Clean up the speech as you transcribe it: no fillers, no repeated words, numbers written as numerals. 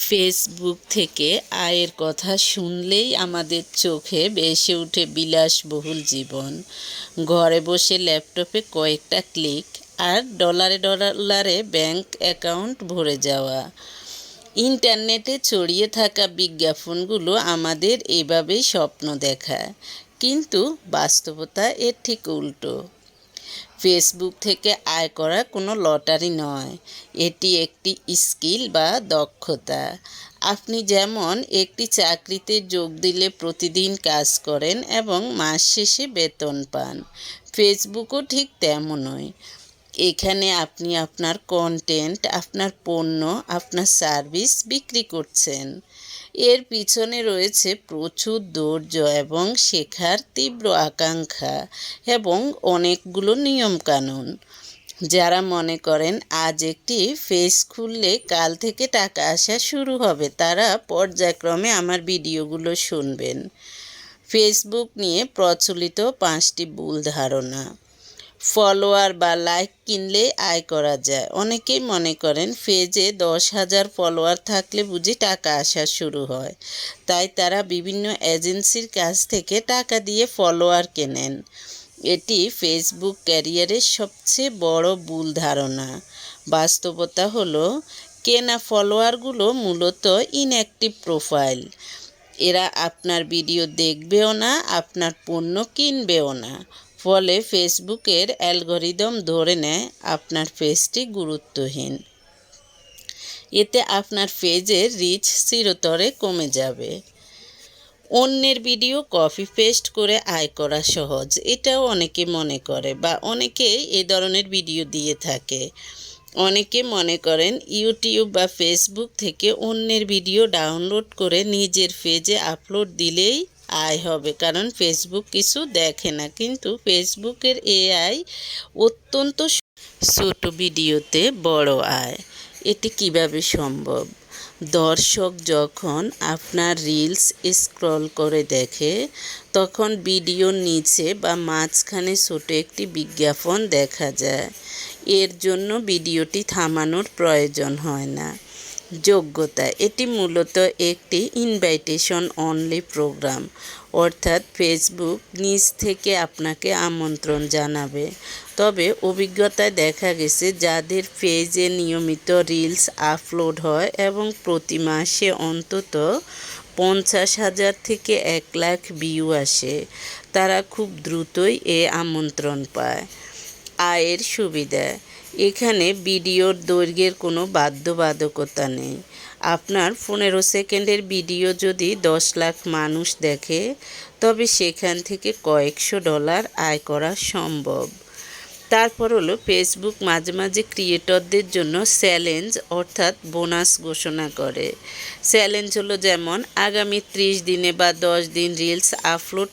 Facebook থেকে আয়ের কথা শুনলেই আমাদের চোখে ভেসে ওঠে বিলাসবহুল জীবন। ঘরে বসে ল্যাপটপে কয়েকটা ক্লিক আর ডলারে ডলারে ব্যাংক অ্যাকাউন্ট ভরে যাওয়া। ইন্টারনেটে ছড়িয়ে থাকা বিজ্ঞাপনগুলো আমাদের এভাবেই স্বপ্ন দেখায়, কিন্তু বাস্তবতা এর ঠিক উল্টো। ফেসবুক থেকে আয় করা কোনো লটারি নয়, এটি একটি স্কিল বা দক্ষতা। আপনি যেমন একটি চাকরিতে যোগ দিলে প্রতিদিন কাজ করেন এবং মাস শেষে বেতন পান, ফেসবুকও ঠিক তেমনই। এখানে আপনি আপনার কন্টেন্ট, আপনার পণ্য, আপনার সার্ভিস বিক্রি করছেন। এর পিছনে রয়েছে প্রচুর ধৈর্য এবং শেখার তীব্র আকাঙ্ক্ষা এবং অনেকগুলো নিয়মকানুন। যারা মনে করেন আজ একটি পেজ খুললে কাল থেকে টাকা আসা শুরু হবে, তারা পর্যায়ক্রমে আমার ভিডিওগুলো শুনবেন। ফেসবুক নিয়ে প্রচলিত 5টি ভুল ধারণা। ফলোয়ার বা লাইক কিনলে আয় করা যায়। অনেকেই মনে করেন পেজে 10,000 ফলোয়ার থাকলে বুঝি টাকা আসা শুরু হয়, তাই তারা বিভিন্ন এজেন্সির কাছ থেকে টাকা দিয়ে ফলোয়ার কেনেন। এটি ফেসবুক ক্যারিয়ারের সবচেয়ে বড় ভুল ধারণা। বাস্তবতা হলো, কেনা ফলোয়ারগুলো মূলত ইনঅ্যাক্টিভ প্রোফাইল। এরা আপনার ভিডিও দেখবেও না, আপনার পণ্য কিনবেও না। ফলে ফেসবুকের অ্যালগরিদম ধরে নেয় আপনার পেজটি গুরুত্বহীন। এতে আপনার পেজের রিচ চিরতরে কমে যাবে। অন্যের ভিডিও কপি পেস্ট করে আয় করা সহজ, এটাও অনেকে মনে করে বা অনেকেই এই ধরনের ভিডিও দিয়ে থাকে। অনেকে মনে করেন ইউটিউব বা ফেসবুক থেকে অন্যের ভিডিও ডাউনলোড করে নিজের পেজে আপলোড দিলেই আয় হবে, কারণ ফেসবুক কিছু দেখে না। কিন্তু ফেসবুকের এআই অত্যন্ত ছোট ভিডিওতে বড় আয়। এটি কিভাবে সম্ভব? দর্শক যখন আপনার রিলস স্ক্রল করে দেখে, তখন ভিডিওর নিচে বা মাঝখানে ছোট একটি বিজ্ঞাপন দেখা যায়। এর জন্য ভিডিওটি থামানোর প্রয়োজন হয় না। যোগ্যতা: এটি মূলত একটি ইনভাইটেশন অনলি প্রোগ্রাম, অর্থাৎ ফেসবুক নিজ থেকে আপনাকে আমন্ত্রণ জানাবে। তবে অভিজ্ঞতায় দেখা গেছে, যাদের পেজে নিয়মিত রিলস আপলোড হয় এবং প্রতি মাসে অন্তত 50,000 থেকে 1 লাখ ভিউ আসে, তারা খুব দ্রুতই এ আমন্ত্রণ পায়। আয়ের সুবিধা: এখানে ভিডিওর দৈর্ঘ্যের কোনো বাধ্যবাধকতা নেই। আপনার 15 সেকেন্ডের ভিডিও যদি 10 লাখ মানুষ দেখে, তবে সেখান থেকে কয়েকশো ডলার আয় করা সম্ভব। তারপর হলো, ফেসবুক মাঝে মাঝে ক্রিয়েটরদের জন্য চ্যালেঞ্জ অর্থাৎ বোনাস ঘোষণা করে। চ্যালেঞ্জ হলো যেমন আগামী 30 দিনে বা 10 দিন রিলস আপলোড